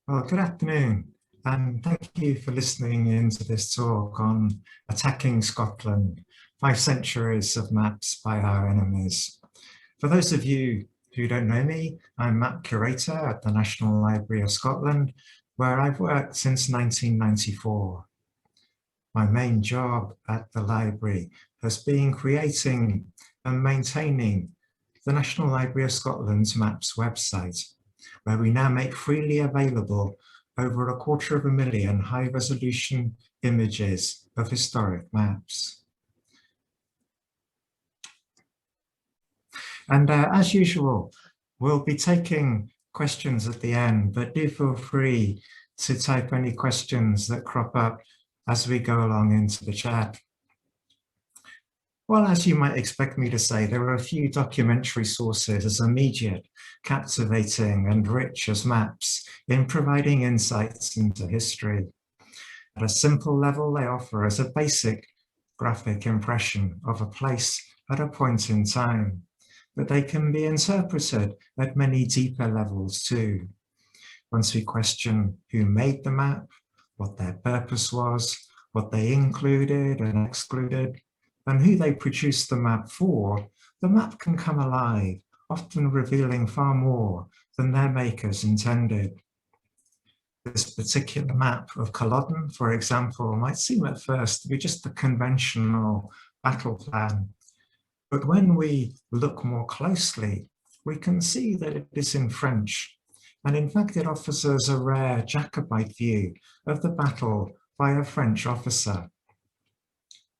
Well, good afternoon, and thank you for listening in to this talk on Attacking Scotland, 5 Centuries of Maps by Our Enemies. For those of you who don't know me, I'm Map Curator at the National Library of Scotland, where I've worked since 1994. My main job at the library has been creating and maintaining the National Library of Scotland's Maps website, where we now make freely available over 250,000 high-resolution images of historic maps. And as usual, we'll be taking questions at the end, but do feel free to type any questions that crop up as we go along into the chat. Well, as you might expect me to say, there are a few documentary sources as immediate, captivating and rich as maps in providing insights into history. At a simple level, they offer us a basic graphic impression of a place at a point in time, but they can be interpreted at many deeper levels too. Once we question who made the map, what their purpose was, what they included and excluded, and who they produced the map for, the map can come alive, often revealing far more than their makers intended. This particular map of Culloden, for example, might seem at first to be just a conventional battle plan. But when we look more closely, we can see that it is in French. And in fact, it offers us a rare Jacobite view of the battle by a French officer.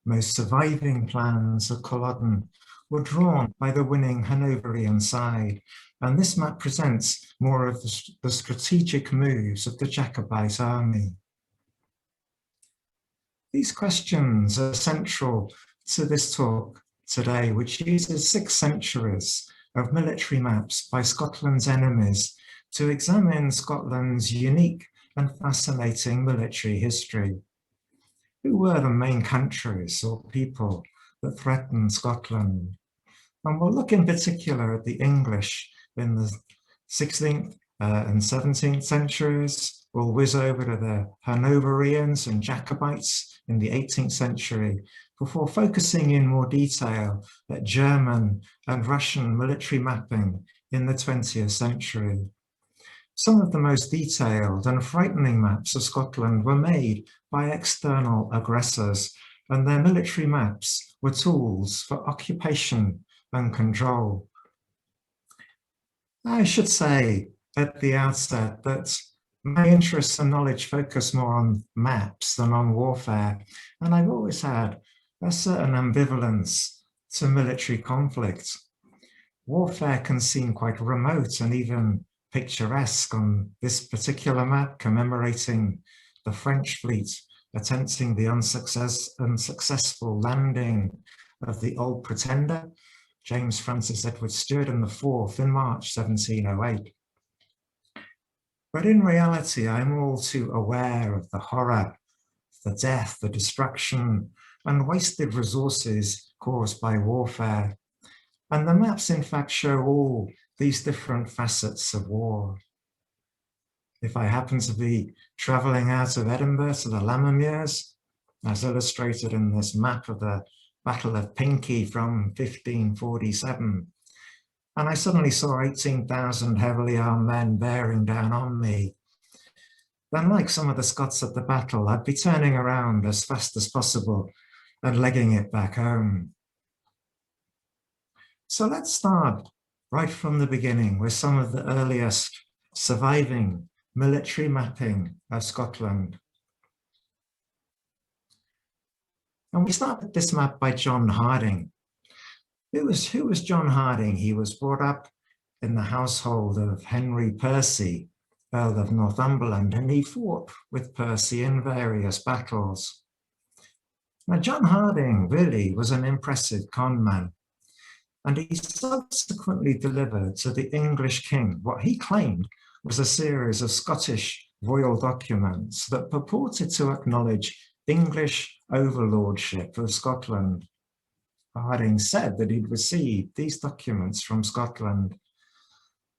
Most surviving plans of Culloden were drawn by the winning Hanoverian side, and this map presents more of the strategic moves of the Jacobite army. These questions are central to this talk today, which uses 6 centuries of military maps by Scotland's enemies to examine Scotland's unique and fascinating military history. Who were the main countries or people that threatened Scotland? And we'll look in particular at the English in the 16th and 17th centuries. We'll whiz over to the Hanoverians and Jacobites in the 18th century before focusing in more detail at German and Russian military mapping in the 20th century. Some of the most detailed and frightening maps of Scotland were made by external aggressors, and their military maps were tools for occupation and control. I should say at the outset that my interests and knowledge focus more on maps than on warfare, and I've always had a certain ambivalence to military conflict. Warfare can seem quite remote and even picturesque on this particular map, commemorating the French fleet attempting the unsuccessful landing of the Old Pretender, James Francis Edward Stuart and the Fourth in March 1708. But in reality, I'm all too aware of the horror, the death, the destruction, and wasted resources caused by warfare. And the maps, in fact, show all these different facets of war. If I happen to be traveling out of Edinburgh to the Lammermuirs, as illustrated in this map of the Battle of Pinkie from 1547, and I suddenly saw 18,000 heavily armed men bearing down on me, then like some of the Scots at the battle, I'd be turning around as fast as possible and legging it back home. So let's start right from the beginning with some of the earliest surviving military mapping of Scotland. And we start with this map by John Harding. Who was John Harding? He was brought up in the household of Henry Percy, Earl of Northumberland, and he fought with Percy in various battles. Now, John Harding really was an impressive conman, and he subsequently delivered to the English king what he claimed was a series of Scottish royal documents that purported to acknowledge English overlordship of Scotland. Harding said that he'd received these documents from Scotland,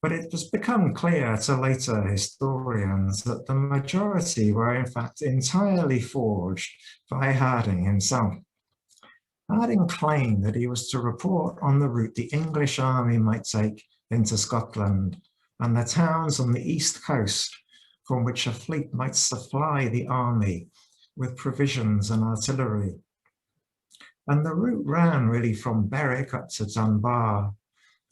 But it has become clear to later historians that the majority were in fact entirely forged by Harding himself. Harding claimed that he was to report on the route the English army might take into Scotland and the towns on the east coast from which a fleet might supply the army with provisions and artillery. And the route ran really from Berwick up to Dunbar,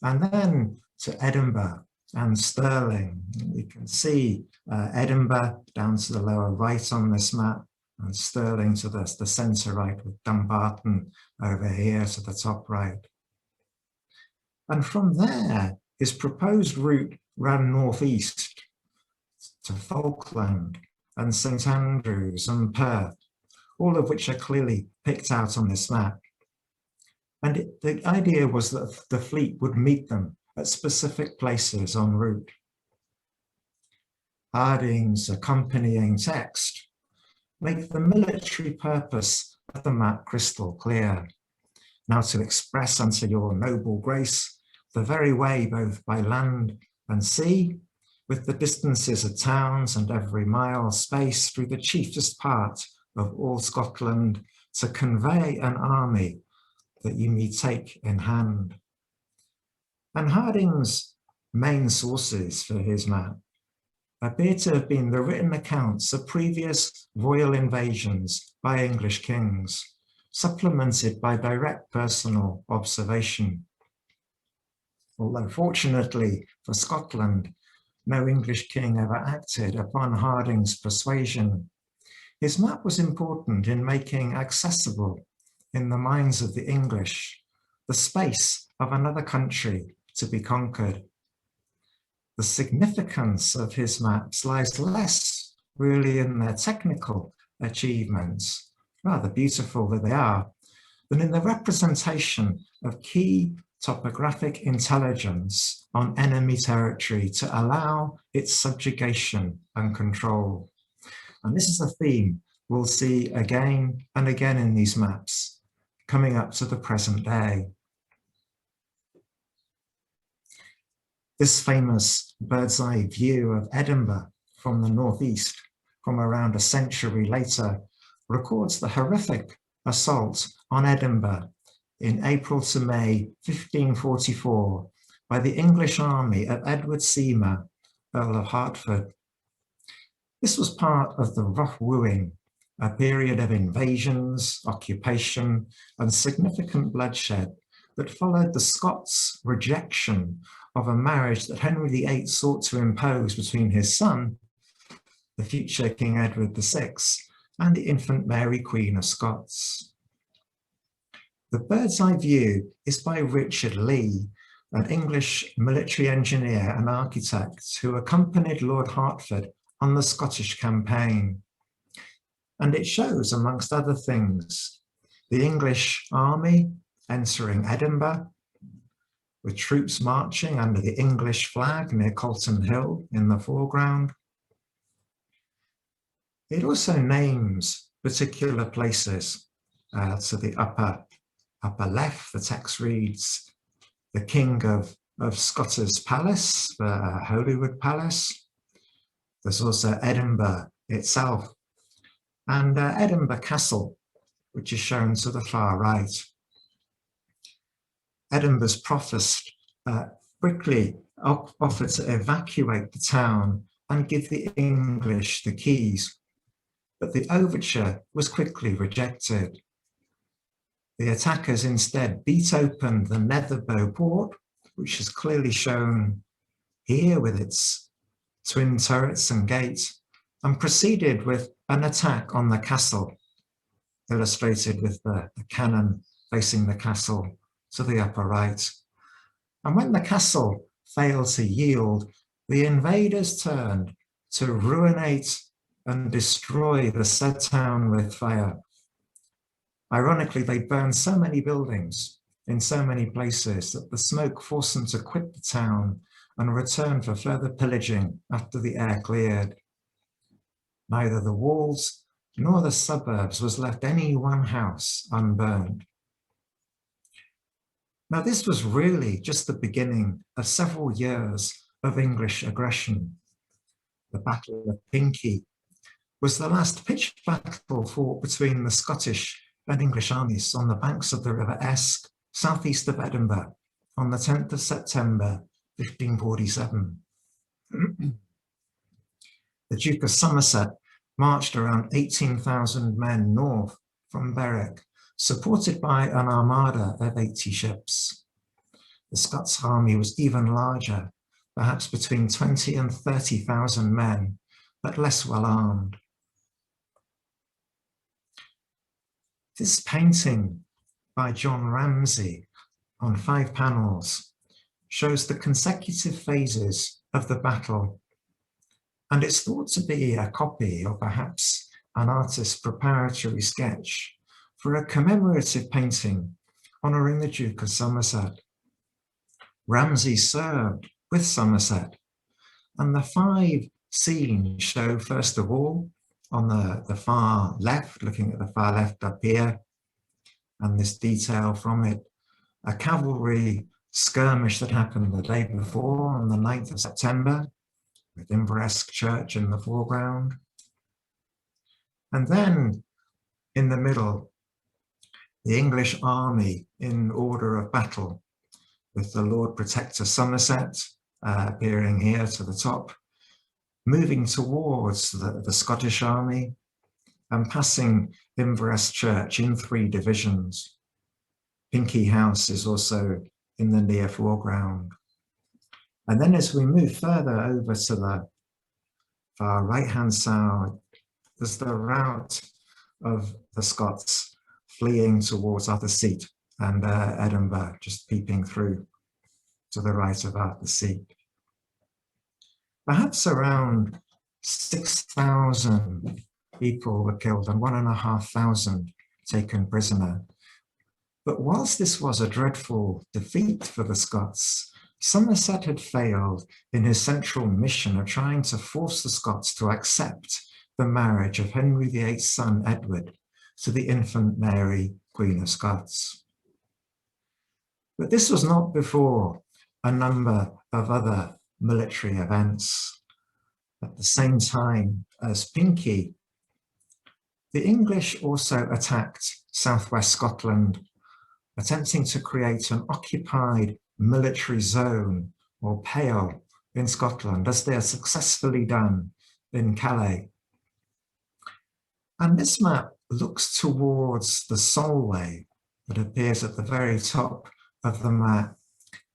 and then to Edinburgh and Stirling. We can see Edinburgh down to the lower right on this map, and Stirling to the centre right, with Dumbarton over here to the top right. And from there, his proposed route ran northeast to Falkland and St Andrews and Perth, all of which are clearly picked out on this map. And the idea was that the fleet would meet them at specific places en route. Harding's accompanying text make the military purpose of the map crystal clear. Now to express unto your noble grace the very way both by land and sea, with the distances of towns and every mile space through the chiefest part of all Scotland, to convey an army that you may take in hand. And Harding's main sources for his map appear to have been the written accounts of previous royal invasions by English kings, supplemented by direct personal observation. Although fortunately for Scotland, no English king ever acted upon Harding's persuasion, his map was important in making accessible in the minds of the English the space of another country to be conquered. The significance of his maps lies less really in their technical achievements, rather beautiful that they are, than in the representation of key topographic intelligence on enemy territory to allow its subjugation and control. And this is a theme we'll see again and again in these maps, coming up to the present day. This famous bird's eye view of Edinburgh from the northeast, from around a century later, records the horrific assault on Edinburgh in April to May 1544 by the English army of Edward Seymour, Earl of Hertford. This was part of the WWII, a period of invasions, occupation, and significant bloodshed that followed the Scots' rejection of a marriage that Henry VIII sought to impose between his son, the future King Edward VI, and the infant Mary, Queen of Scots. The bird's eye view is by Richard Lee, an English military engineer and architect who accompanied Lord Hertford on the Scottish campaign. And it shows, amongst other things, the English army entering Edinburgh, with troops marching under the English flag near Calton Hill in the foreground. It also names particular places. To the upper left, the text reads, the King of Scott's Palace, Holyrood Palace. There's also Edinburgh itself, and Edinburgh Castle, which is shown to the far right. Edinburgh's provost quickly offered to evacuate the town and give the English the keys, but the overture was quickly rejected. The attackers instead beat open the Netherbow port, which is clearly shown here with its twin turrets and gates, and proceeded with an attack on the castle, illustrated with the cannon facing the castle to the upper right. And when the castle failed to yield, the invaders turned to ruinate and destroy the said town with fire. Ironically, they burned so many buildings in so many places that the smoke forced them to quit the town and return for further pillaging after the air cleared. Neither the walls nor the suburbs was left any one house unburned. Now, this was really just the beginning of several years of English aggression. The Battle of Pinkie was the last pitched battle fought between the Scottish and English armies on the banks of the River Esk, southeast of Edinburgh, on the 10th of September, 1547. The Duke of Somerset marched around 18,000 men north from Berwick, supported by an armada of 80 ships. The Scots army was even larger, perhaps between 20 and 30,000 men, but less well armed. This painting by John Ramsay on 5 panels shows the consecutive phases of the battle, and it's thought to be a copy or perhaps an artist's preparatory sketch for a commemorative painting honouring the Duke of Somerset. Ramsay served with Somerset, and the 5 scenes show, first of all, on the far left, looking at the far left up here, and this detail from it, a cavalry skirmish that happened the day before on the 9th of September, with Inveresk Church in the foreground. And then in the middle, the English army in order of battle, with the Lord Protector Somerset appearing here to the top, moving towards the Scottish army and passing Inveresk Church in 3 divisions. Pinkie House is also in the near foreground. And then as we move further over to the far right-hand side, there's the route of the Scots fleeing towards Arthur's Seat and Edinburgh, just peeping through to the right of Arthur's Seat. Perhaps around 6,000 people were killed and 1,500 taken prisoner. But whilst this was a dreadful defeat for the Scots, Somerset had failed in his central mission of trying to force the Scots to accept the marriage of Henry VIII's son Edward to the infant Mary, Queen of Scots. But this was not before a number of other military events. At the same time as Pinkie, the English also attacked southwest Scotland, attempting to create an occupied military zone or pale in Scotland, as they had successfully done in Calais. And this map looks towards the Solway that appears at the very top of the map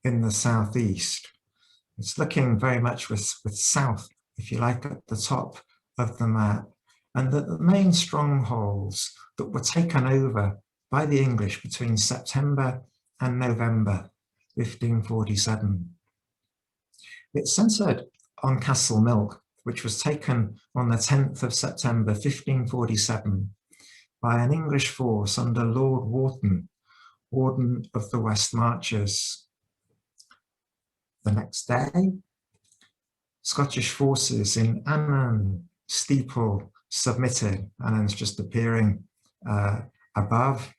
in the southeast. It's looking very much with south, if you like, at the top of the map, and the main strongholds that were taken over by the English between September and November 1547. It centred on Castle Milk, which was taken on the 10th of September 1547 by an English force under Lord Wharton, Warden of the West Marches. The next day, Scottish forces in Annan Steeple submitted. Annan's just appearing above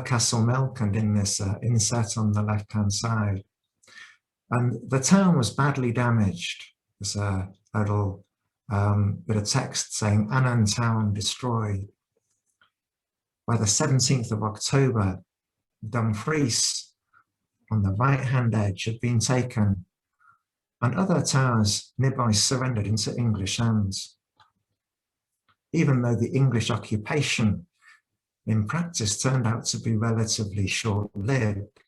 Castle Milk and in this inset on the left-hand side. And the town was badly damaged. There's a little bit of text saying Annan town destroyed. By the 17th of October, Dumfries on the right-hand edge had been taken, and other towns nearby surrendered into English hands. Even though the English occupation in practice turned out to be relatively short-lived,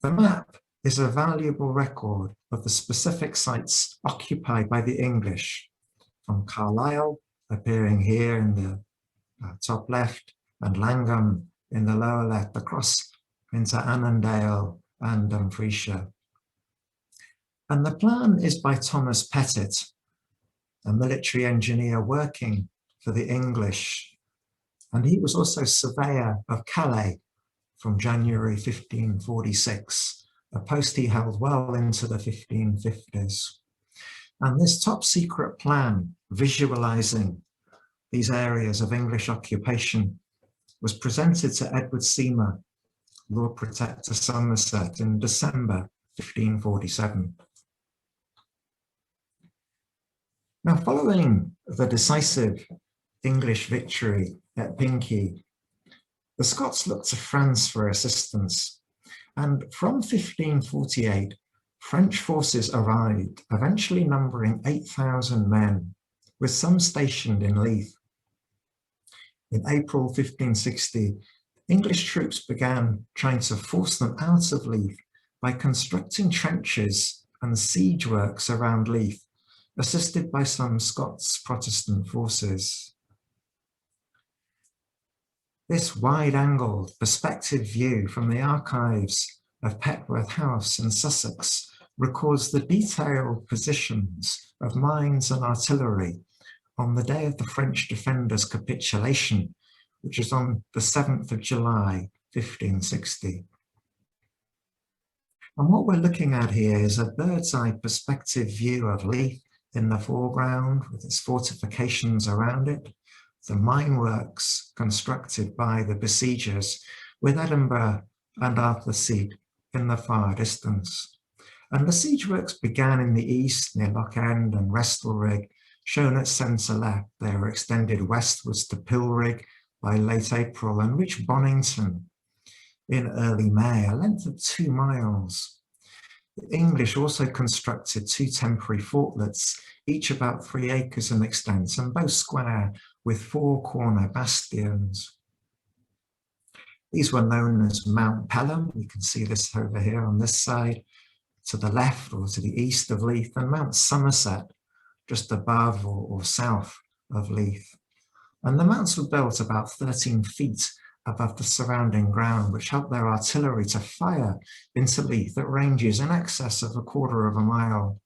the map is a valuable record of the specific sites occupied by the English, from Carlisle, appearing here in the top left, and Langham in the lower left, across into Annandale and Dumfriesshire. And the plan is by Thomas Pettit, a military engineer working for the English, and he was also surveyor of Calais from January 1546, a post he held well into the 1550s. And this top secret plan, visualizing these areas of English occupation, was presented to Edward Seymour, Lord Protector Somerset, in December 1547. Now, following the decisive English victory at Pinkie, the Scots looked to France for assistance, and from 1548, French forces arrived, eventually numbering 8,000 men, with some stationed in Leith. In April 1560, English troops began trying to force them out of Leith by constructing trenches and siege works around Leith, assisted by some Scots Protestant forces. This wide-angled perspective view from the archives of Petworth House in Sussex records the detailed positions of mines and artillery on the day of the French defenders' capitulation, which is on the 7th of July, 1560. And what we're looking at here is a bird's-eye perspective view of Leith in the foreground, with its fortifications around it, the mine works constructed by the besiegers, with Edinburgh and Arthurseat in the far distance. And the siege works began in the east near Loch End and Restalrig, shown at centre left. They were extended westwards to Pilrig by late April and reached Bonington in early May, a length of 2 miles. The English also constructed 2 temporary fortlets, each about 3 acres in extent and both square, with 4 corner bastions. These were known as Mount Pelham. You can see this over here on this side, to the left or to the east of Leith, and Mount Somerset, just above or south of Leith. And the mounts were built about 13 feet above the surrounding ground, which helped their artillery to fire into Leith at ranges in excess of 1/4 of a mile.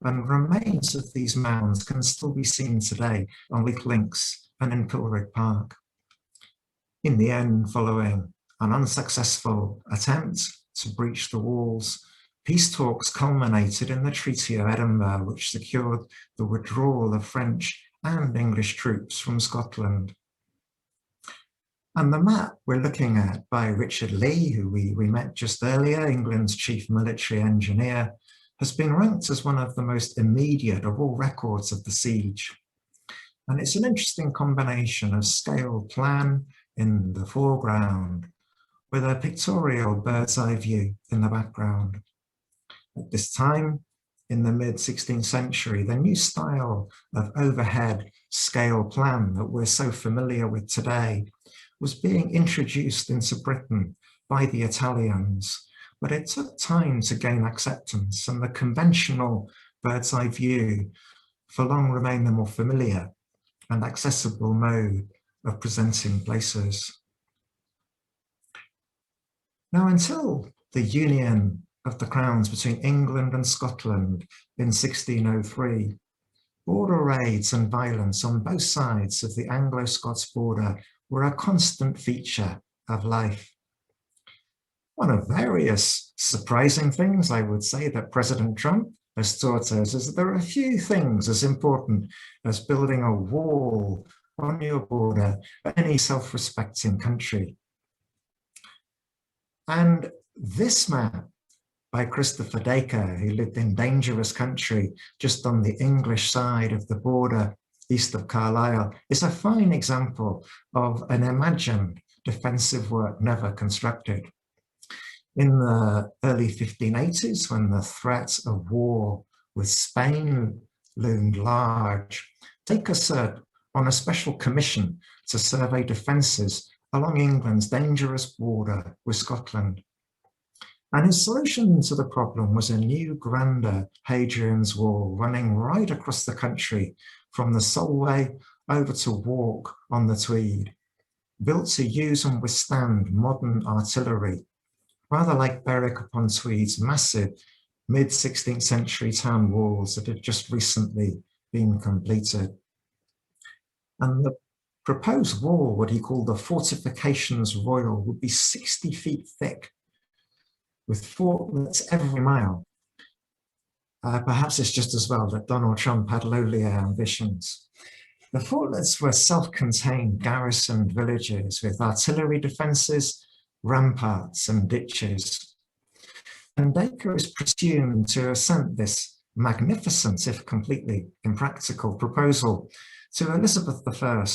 And remains of these mounds can still be seen today on Leith Links and in Pilrig Park. In the end, following an unsuccessful attempt to breach the walls, peace talks culminated in the Treaty of Edinburgh, which secured the withdrawal of French and English troops from Scotland. And the map we're looking at by Richard Lee, who we met just earlier, England's chief military engineer, has been ranked as one of the most immediate of all records of the siege. And it's an interesting combination of scale plan in the foreground with a pictorial bird's eye view in the background. At this time, in the mid-16th century, the new style of overhead scale plan that we're so familiar with today was being introduced into Britain by the Italians, but it took time to gain acceptance, and the conventional bird's eye view for long remained the more familiar and accessible mode of presenting places. Now, until the union of the crowns between England and Scotland in 1603, border raids and violence on both sides of the Anglo-Scots border were a constant feature of life. One of various surprising things, I would say, that President Trump has taught us is that there are few things as important as building a wall on your border for any self-respecting country. And this map by Christopher Dacre, who lived in dangerous country just on the English side of the border east of Carlisle, is a fine example of an imagined defensive work never constructed. In the early 1580s, when the threat of war with Spain loomed large, Dacre served on a special commission to survey defences along England's dangerous border with Scotland. And his solution to the problem was a new, grander Hadrian's Wall running right across the country from the Solway over to Walk on the Tweed, built to use and withstand modern artillery, rather like Berwick-upon-Tweed's massive mid-16th century town walls that had just recently been completed. And the proposed wall, what he called the Fortifications Royal, would be 60 feet thick, with fortlets every mile. Perhaps it's just as well that Donald Trump had lowlier ambitions. The fortlets were self-contained garrisoned villages with artillery defences, ramparts and ditches. And Dacre is presumed to have sent this magnificent, if completely impractical, proposal to Elizabeth I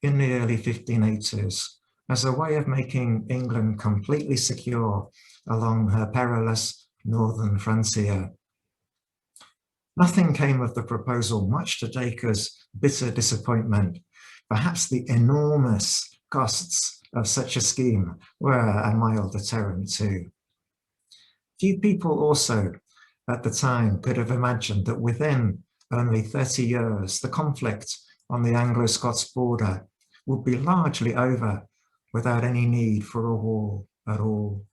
in the early 1580s as a way of making England completely secure along her perilous northern frontier. Nothing came of the proposal, much to Dacre's bitter disappointment. Perhaps the enormous costs of such a scheme were a mild deterrent too. Few people also at the time could have imagined that within only 30 years, the conflict on the Anglo-Scots border would be largely over without any need for a war at all.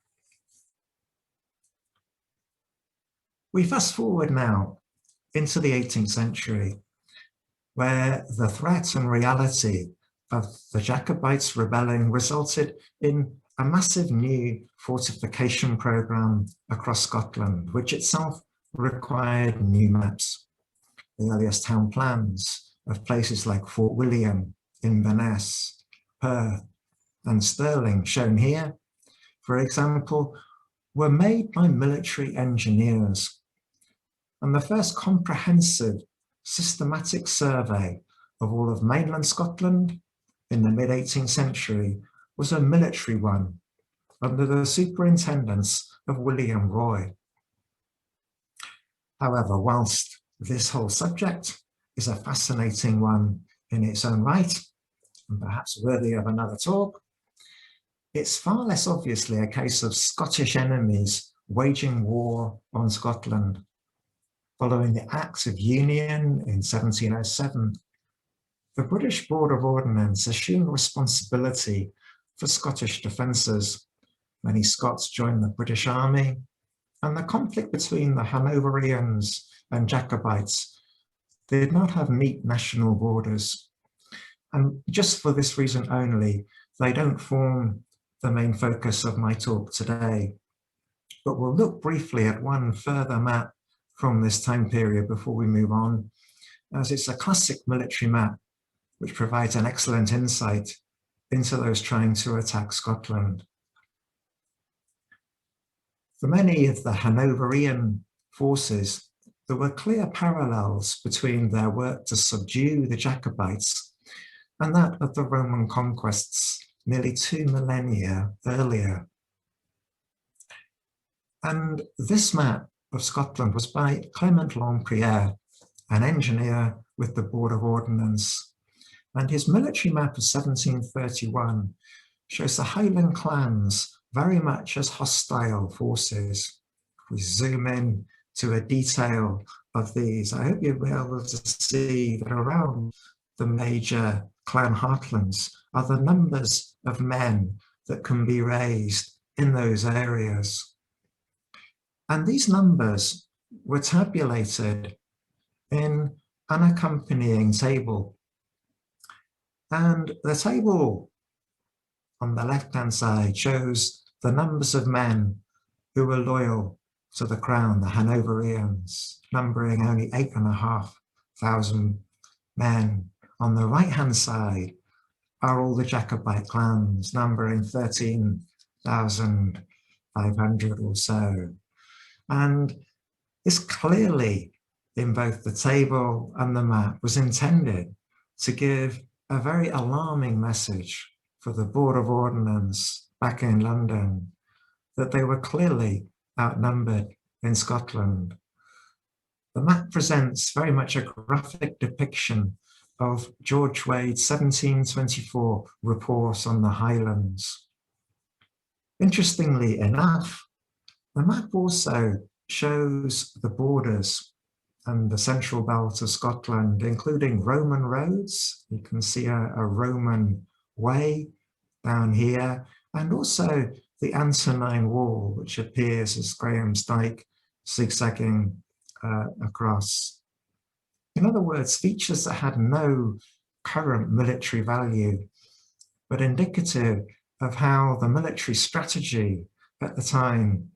We fast forward now into the 18th century, where the threat and reality of the Jacobites rebelling resulted in a massive new fortification program across Scotland, which itself required new maps. The earliest town plans of places like Fort William, Inverness, Perth, and Stirling, shown here, for example, were made by military engineers. And the first comprehensive systematic survey of all of mainland Scotland in the mid-18th century was a military one under the superintendence of William Roy. However, whilst this whole subject is a fascinating one in its own right, and perhaps worthy of another talk, it's far less obviously a case of Scottish enemies waging war on Scotland. Following the Acts of Union in 1707, the British Board of Ordnance assumed responsibility for Scottish defences. Many Scots joined the British Army, and the conflict between the Hanoverians and Jacobites did not have neat national borders. And just for this reason only, they don't form the main focus of my talk today. But we'll look briefly at one further map from this time period before we move on, as it's a classic military map which provides an excellent insight into those trying to attack Scotland. For many of the Hanoverian forces, there were clear parallels between their work to subdue the Jacobites and that of the Roman conquests nearly 2 millennia earlier. And this map of Scotland was by Clement Lempriere, an engineer with the Board of Ordnance. And his military map of 1731 shows the Highland clans very much as hostile forces. If we zoom in to a detail of these, I hope you'll be able to see that around the major clan heartlands are the numbers of men that can be raised in those areas. And these numbers were tabulated in an accompanying table. And the table on the left-hand side shows the numbers of men who were loyal to the crown, the Hanoverians, numbering only 8,500 men. On the right-hand side are all the Jacobite clans, numbering 13,500 or so. And this clearly, in both the table and the map, was intended to give a very alarming message for the Board of Ordnance back in London, that they were clearly outnumbered in Scotland. The map presents very much a graphic depiction of George Wade's 1724 report on the Highlands. Interestingly enough, the map also shows the borders and the central belt of Scotland, including Roman roads. You can see a Roman way down here, and also the Antonine Wall, which appears as Graham's Dyke zigzagging across. In other words, features that had no current military value, but indicative of how the military strategy at the time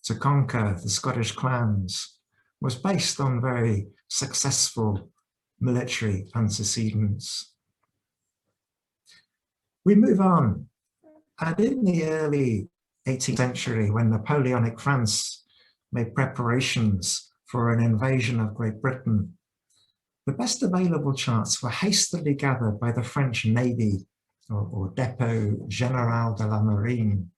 to conquer the Scottish clans was based on very successful military antecedents. We move on, and in the early 18th century, when Napoleonic France made preparations for an invasion of Great Britain. The best available charts were hastily gathered by the French Navy, or Dépôt Général de la Marine.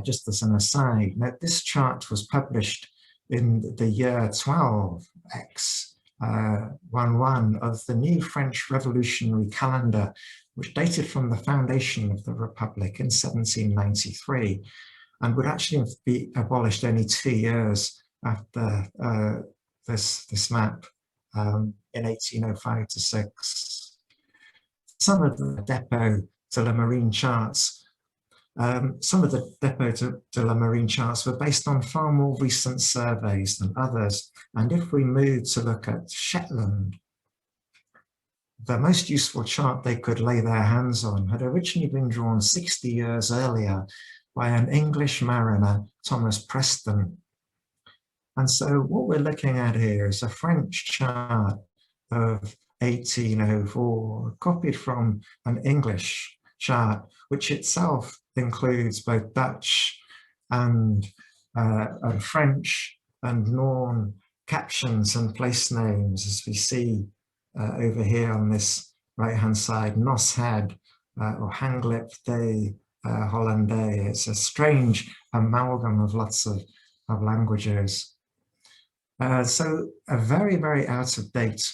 Just as an aside, now this chart was published in the year 12X11 of the new French revolutionary calendar, which dated from the foundation of the Republic in 1793, and would actually be abolished only 2 years after this map in 1805 to 6. Some of the Dépôt de la Marine charts were based on far more recent surveys than others. And if we move to look at Shetland, the most useful chart they could lay their hands on had originally been drawn 60 years earlier by an English mariner, Thomas Preston. And so what we're looking at here is a French chart of 1804, copied from an English chart, which itself includes both Dutch and French and Norn captions and place names, as we see over here on this right-hand side, Nos Head or Hanglip de Hollandais. It's a strange amalgam of lots of languages. So a very, very out-of-date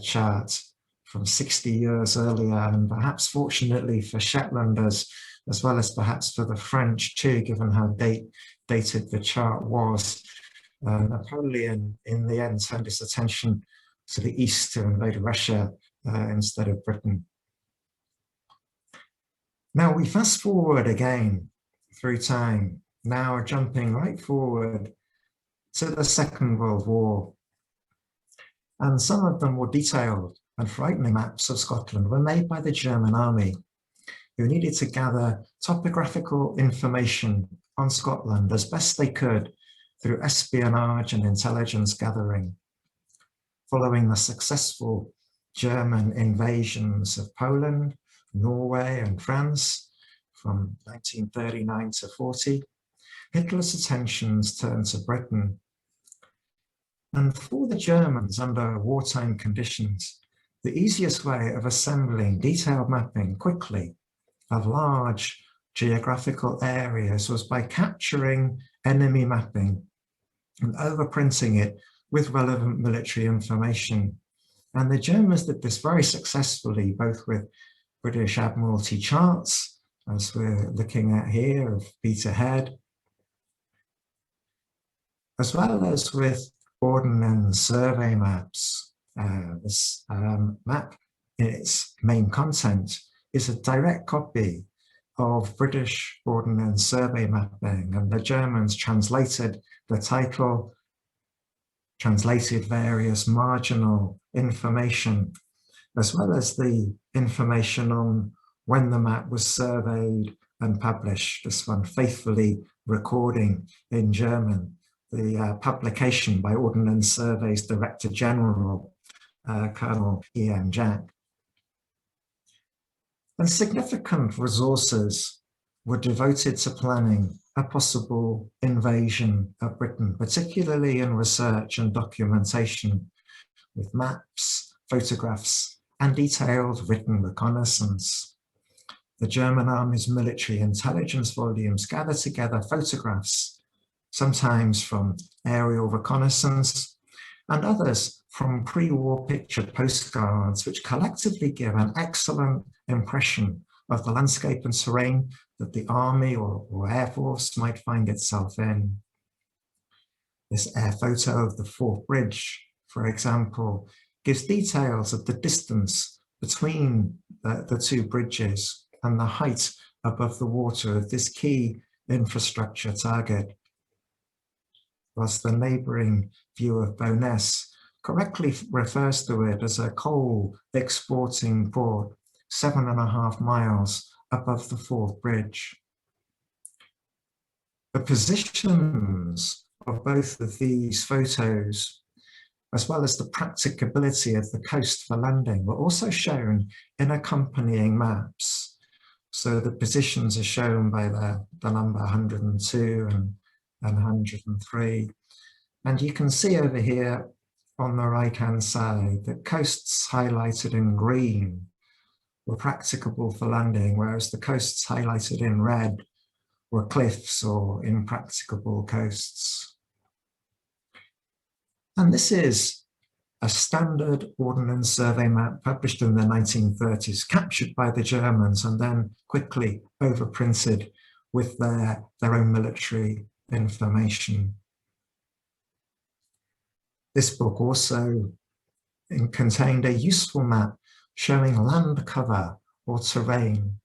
chart from 60 years earlier, and perhaps fortunately for Shetlanders, as well as perhaps for the French too, given how dated the chart was. Napoleon, in the end, turned his attention to the east to invade Russia instead of Britain. Now we fast forward again through time, now jumping right forward to the Second World War. And some of the more detailed and frightening maps of Scotland were made by the German army, who needed to gather topographical information on Scotland as best they could through espionage and intelligence gathering. Following the successful German invasions of Poland, Norway, and France from 1939 to 40, Hitler's attentions turned to Britain. And for the Germans under wartime conditions, the easiest way of assembling detailed mapping quickly of large geographical areas was by capturing enemy mapping and overprinting it with relevant military information. And the Germans did this very successfully, both with British Admiralty charts, as we're looking at here, of Peterhead, as well as with Ordnance Survey maps. This map, in its main content, is a direct copy of British Ordnance Survey mapping, and the Germans translated the title, translated various marginal information, as well as the information on when the map was surveyed and published, this one faithfully recording in German the publication by Ordnance Survey's Director General, Colonel E.M. Jack. And significant resources were devoted to planning a possible invasion of Britain, particularly in research and documentation, with maps, photographs, and detailed written reconnaissance. The German Army's military intelligence volumes gather together photographs, sometimes from aerial reconnaissance, and others from pre-war pictured postcards, which collectively give an excellent impression of the landscape and terrain that the Army or Air Force might find itself in. This air photo of the Forth Bridge, for example, gives details of the distance between the two bridges and the height above the water of this key infrastructure target. Whilst the neighbouring view of Bowness correctly refers to it as a coal exporting port 7.5 miles above the Forth Bridge. The positions of both of these photos, as well as the practicability of the coast for landing, were also shown in accompanying maps. So the positions are shown by the number 102 and and 103. And you can see over here on the right-hand side that coasts highlighted in green were practicable for landing, whereas the coasts highlighted in red were cliffs or impracticable coasts. And this is a standard ordnance survey map published in the 1930s, captured by the Germans and then quickly overprinted with their own military information. This book also contained a useful map showing land cover or terrain,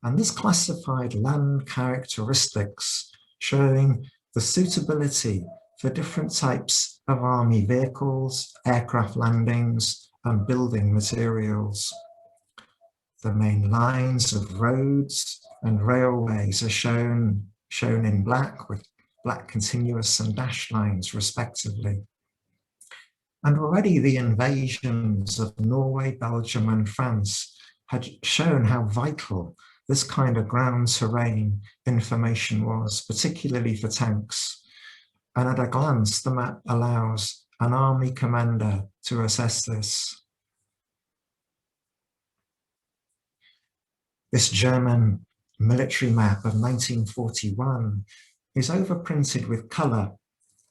and this classified land characteristics showing the suitability for different types of army vehicles, aircraft landings, and building materials. The main lines of roads and railways are shown in black, with black continuous and dashed lines respectively. And already the invasions of Norway, Belgium, and France had shown how vital this kind of ground terrain information was, particularly for tanks. And at a glance, the map allows an army commander to assess this. This German military map of 1941 is overprinted with colour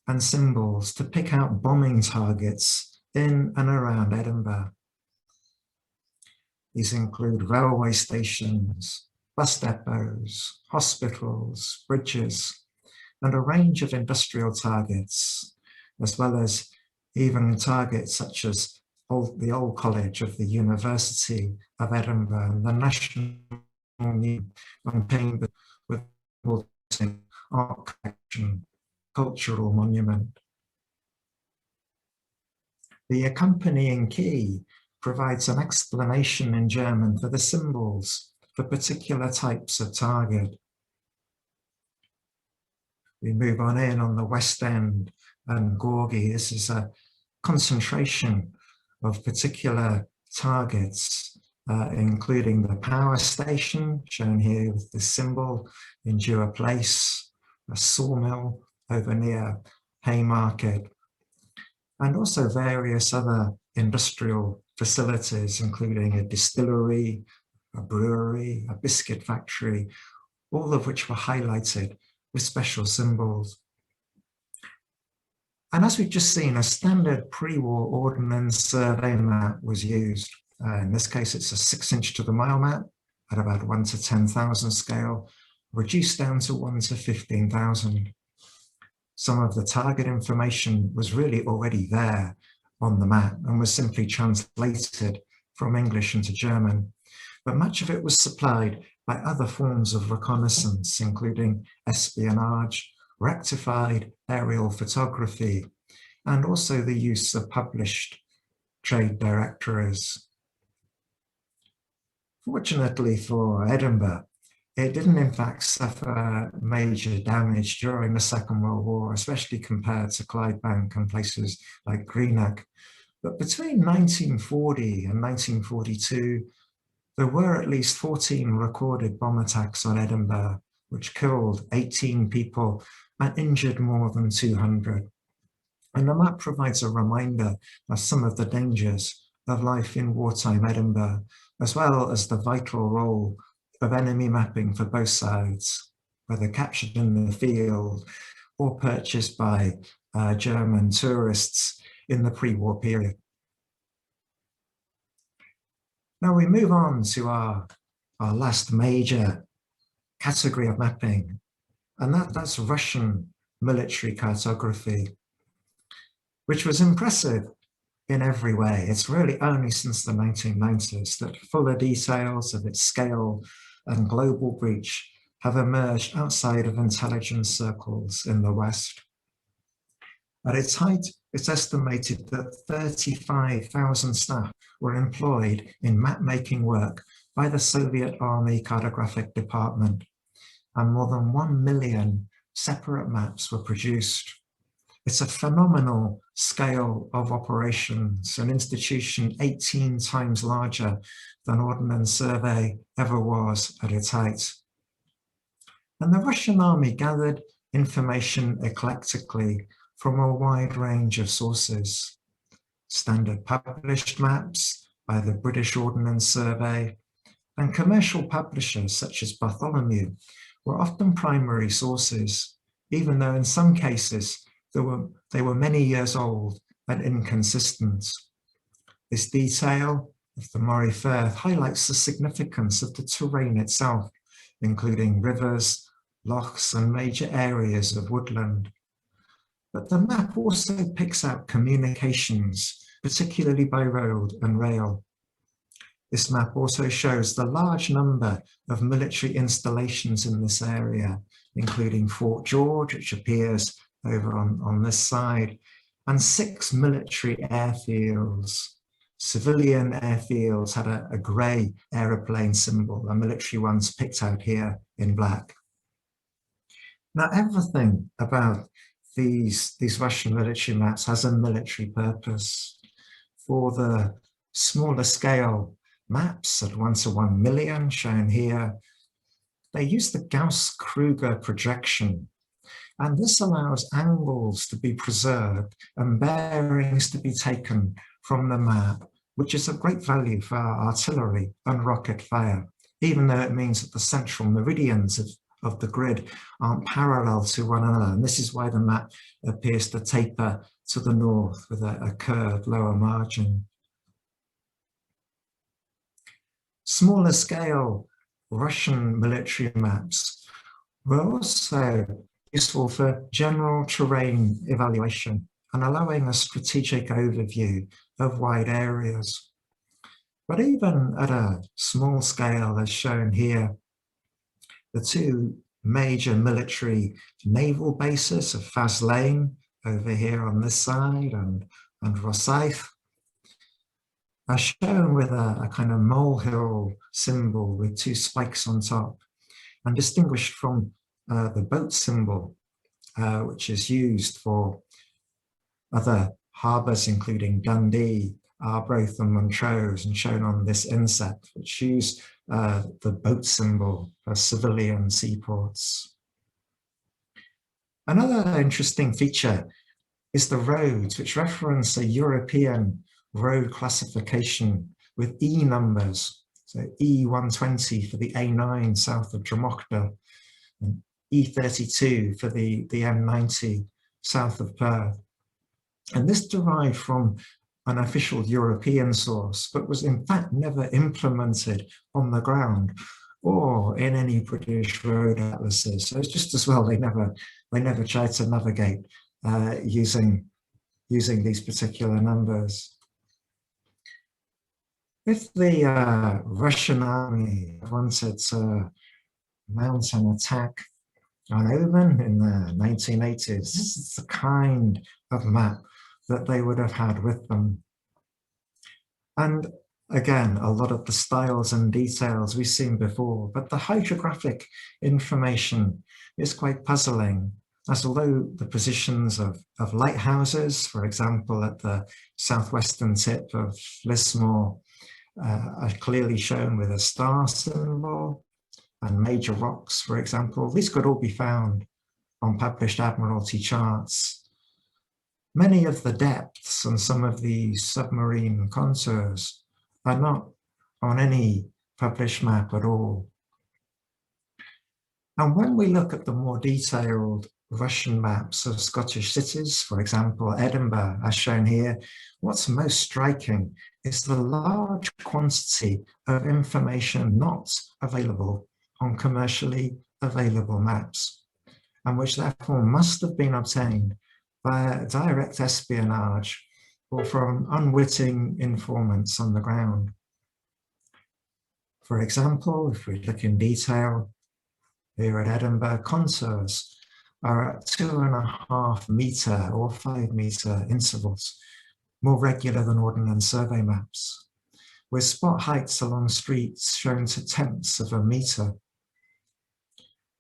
and symbols to pick out bombing targets in and around Edinburgh. These include railway stations, bus depots, hospitals, bridges, and a range of industrial targets, as well as even targets such as the Old College of the University of Edinburgh and the National Museum on Cambridge with art collection, cultural monument. The accompanying key provides an explanation in German for the symbols for particular types of target. We move on the West End and Gorgie. This is a concentration of particular targets, including the power station, shown here with the symbol in Dewar Place, a sawmill over near Haymarket, and also various other industrial facilities, including a distillery, a brewery, a biscuit factory, all of which were highlighted with special symbols. And as we've just seen, a standard pre-war ordnance survey map was used. In this case, it's a 6-inch to the mile map at about 1 to 10,000 scale, reduced down to 1 to 15,000. Some of the target information was really already there on the map and was simply translated from English into German, but much of it was supplied by other forms of reconnaissance, including espionage, rectified aerial photography, and also the use of published trade directories. Fortunately for Edinburgh, it didn't in fact suffer major damage during the Second World War, especially compared to Clydebank and places like Greenock. But between 1940 and 1942, there were at least 14 recorded bomb attacks on Edinburgh, which killed 18 people and injured more than 200. And the map provides a reminder of some of the dangers of life in wartime Edinburgh, as well as the vital role of enemy mapping for both sides, whether captured in the field or purchased by German tourists in the pre-war period. Now we move on to our last major category of mapping, and that's Russian military cartography, which was impressive in every way. It's really only since the 1990s that fuller details of its scale and global reach have emerged outside of intelligence circles in the West. At its height, it's estimated that 35,000 staff were employed in map-making work by the Soviet Army Cartographic Department, and more than 1 million separate maps were produced. It's a phenomenal scale of operations, an institution 18 times larger than Ordnance Survey ever was at its height. And the Russian army gathered information eclectically from a wide range of sources. Standard published maps by the British Ordnance Survey and commercial publishers such as Bartholomew were often primary sources, even though in some cases they were many years old and inconsistent. This detail of the Moray Firth highlights the significance of the terrain itself, including rivers, lochs, and major areas of woodland. But the map also picks out communications, particularly by road and rail. This map also shows the large number of military installations in this area, including Fort George, which appears over on this side, and 6 military airfields. Civilian airfields had a grey aeroplane symbol, the military ones picked out here in black. Now, everything about these Russian military maps has a military purpose. For the smaller scale maps at 1:1 million shown here, they use the Gauss-Kruger projection, and this allows angles to be preserved and bearings to be taken from the map, which is of great value for artillery and rocket fire, even though it means that the central meridians of the grid aren't parallel to one another. And this is why the map appears to taper to the north with a curved lower margin. Smaller scale Russian military maps were also useful for general terrain evaluation and allowing a strategic overview of wide areas. But even at a small scale, as shown here, the 2 major military naval bases of Faslane over here on this side and Rosyth are shown with a kind of molehill symbol with 2 spikes on top, and distinguished from the boat symbol, which is used for other harbours, including Dundee, Arbroath and Montrose, and shown on this inset, which use the boat symbol for civilian seaports. Another interesting feature is the roads, which reference a European road classification with E numbers. So E120 for the A9 south of Dromochdale, and E32 for the M90 south of Perth. And this derived from an official European source, but was in fact never implemented on the ground or in any British road atlases. So it's just as well they never tried to navigate using these particular numbers. If the Russian army wanted to mount an attack on Oman in the 1980s, this is the kind of map that they would have had with them. And again, a lot of the styles and details we've seen before, but the hydrographic information is quite puzzling, as although the positions of lighthouses, for example, at the southwestern tip of Lismore, are clearly shown with a star symbol, and major rocks, for example, these could all be found on published Admiralty charts. Many of the depths on some of these submarine contours are not on any published map at all. And when we look at the more detailed Russian maps of Scottish cities, for example, Edinburgh, as shown here, what's most striking is the large quantity of information not available on commercially available maps, and which therefore must have been obtained via direct espionage or from unwitting informants on the ground. For example, if we look in detail, here at Edinburgh, contours are at 2.5 metre or 5 metre intervals, more regular than Ordnance Survey maps, with spot heights along streets shown to tenths of a metre.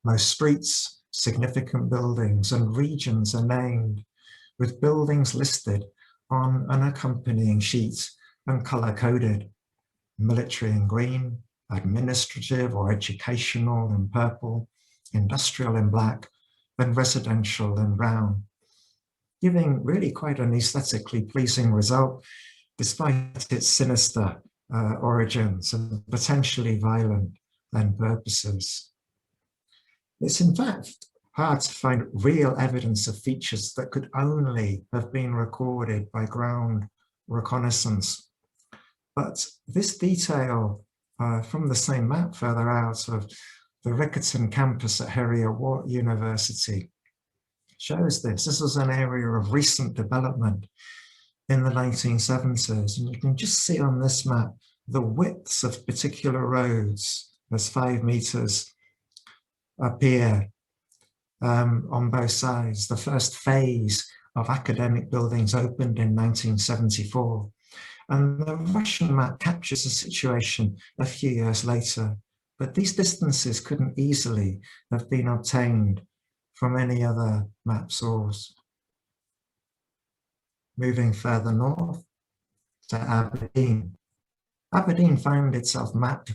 Most streets, significant buildings and regions are named, with buildings listed on an accompanying sheet and colour-coded, military in green, administrative or educational in purple, industrial in black, than residential and brown, giving really quite an aesthetically pleasing result, despite its sinister origins and potentially violent then purposes. It's in fact hard to find real evidence of features that could only have been recorded by ground reconnaissance. But this detail from the same map further out of the Riccarton campus at Heriot-Watt University shows this. This was an area of recent development in the 1970s. And you can just see on this map the widths of particular roads as 5 meters appear on both sides. The first phase of academic buildings opened in 1974. And the Russian map captures the situation a few years later. But these distances couldn't easily have been obtained from any other map source. Moving further north to Aberdeen. Aberdeen found itself mapped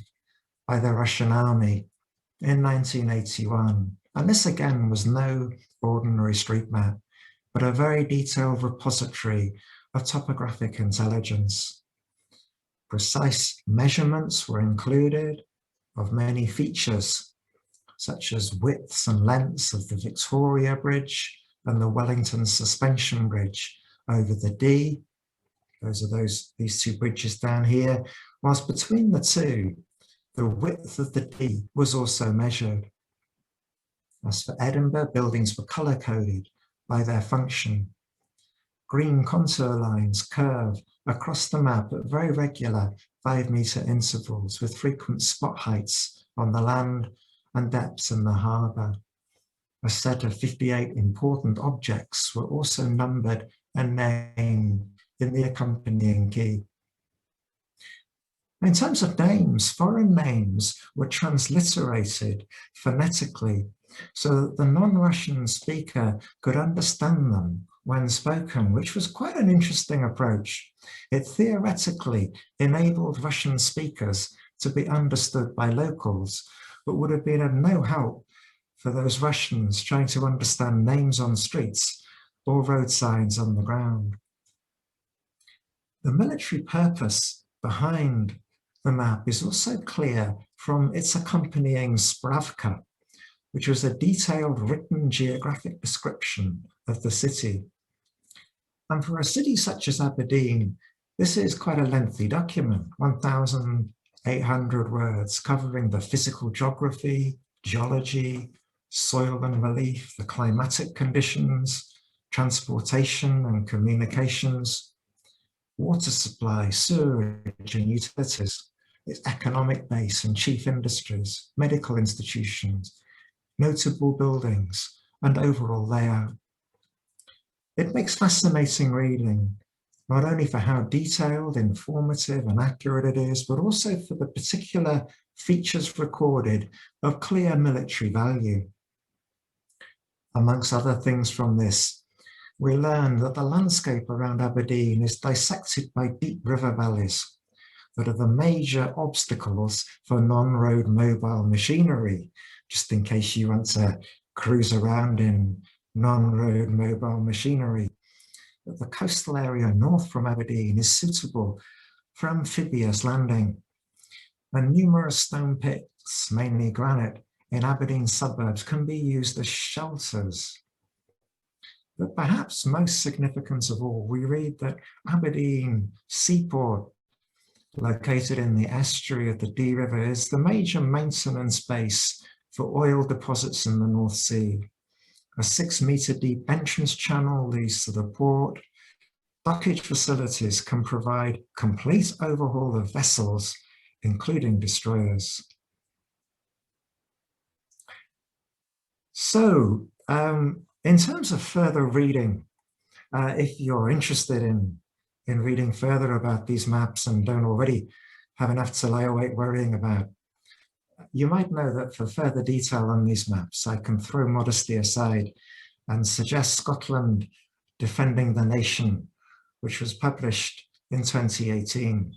by the Russian army in 1981. And this again was no ordinary street map, but a very detailed repository of topographic intelligence. Precise measurements were included of many features, such as widths and lengths of the Victoria Bridge and the Wellington Suspension Bridge over the Dee. Those are these two bridges down here. Whilst between the two, the width of the Dee was also measured. As for Edinburgh, buildings were colour-coded by their function. Green contour lines curve across the map at very regular 5-metre intervals with frequent spot heights on the land and depths in the harbour. A set of 58 important objects were also numbered and named in the accompanying key. In terms of names, foreign names were transliterated phonetically so that the non-Russian speaker could understand them when spoken, which was quite an interesting approach. It theoretically enabled Russian speakers to be understood by locals, but would have been of no help for those Russians trying to understand names on streets or road signs on the ground. The military purpose behind the map is also clear from its accompanying spravka, which was a detailed written geographic description of the city. And for a city such as Aberdeen, this is quite a lengthy document, 1,800 words, covering the physical geography, geology, soil and relief, the climatic conditions, transportation and communications, water supply, sewerage and utilities, its economic base and chief industries, medical institutions, notable buildings, and overall layout. It makes fascinating reading, not only for how detailed, informative, and accurate it is, but also for the particular features recorded of clear military value. Amongst other things from this, we learn that the landscape around Aberdeen is dissected by deep river valleys that are the major obstacles for non-road mobile machinery, just in case you want to cruise around in non-road mobile machinery. The coastal area north from Aberdeen is suitable for amphibious landing, and numerous stone pits, mainly granite, in Aberdeen suburbs can be used as shelters. But perhaps most significant of all, we read that Aberdeen Seaport, located in the estuary of the Dee River, is the major maintenance base for oil deposits in the North Sea. A 6-metre deep entrance channel leads to the port. Dockage facilities can provide complete overhaul of vessels, including destroyers. So, in terms of further reading, if you're interested in reading further about these maps and don't already have enough to lie awake worrying about, you might know that for further detail on these maps, I can throw modesty aside and suggest Scotland Defending the Nation, which was published in 2018.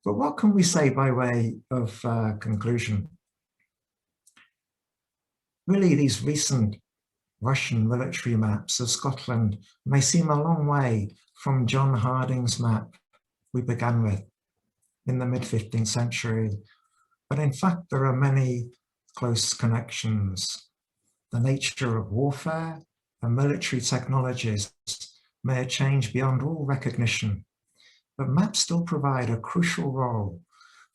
But what can we say by way of conclusion? Really, these recent Russian military maps of Scotland may seem a long way from John Harding's map we began with in the mid-15th century, but in fact there are many close connections. The nature of warfare and military technologies may have changed beyond all recognition, but maps still provide a crucial role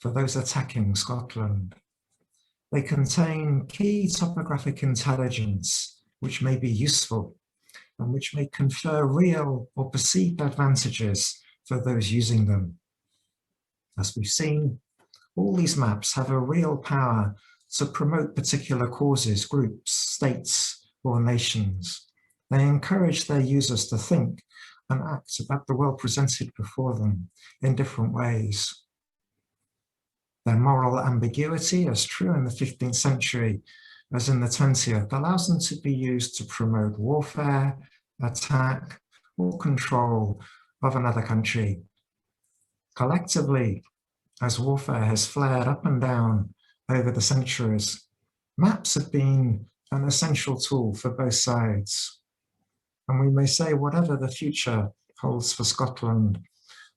for those attacking Scotland. They contain key topographic intelligence which may be useful and which may confer real or perceived advantages for those using them. As we've seen, all these maps have a real power to promote particular causes, groups, states, or nations. They encourage their users to think and act about the world presented before them in different ways. Their moral ambiguity, as true in the 15th century as in the 20th, allows them to be used to promote warfare, attack, or control of another country. Collectively, as warfare has flared up and down over the centuries, maps have been an essential tool for both sides. And we may say whatever the future holds for Scotland,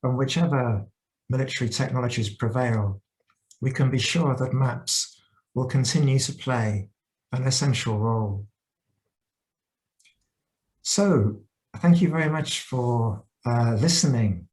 and whichever military technologies prevail, we can be sure that maps will continue to play an essential role. So, thank you very much for listening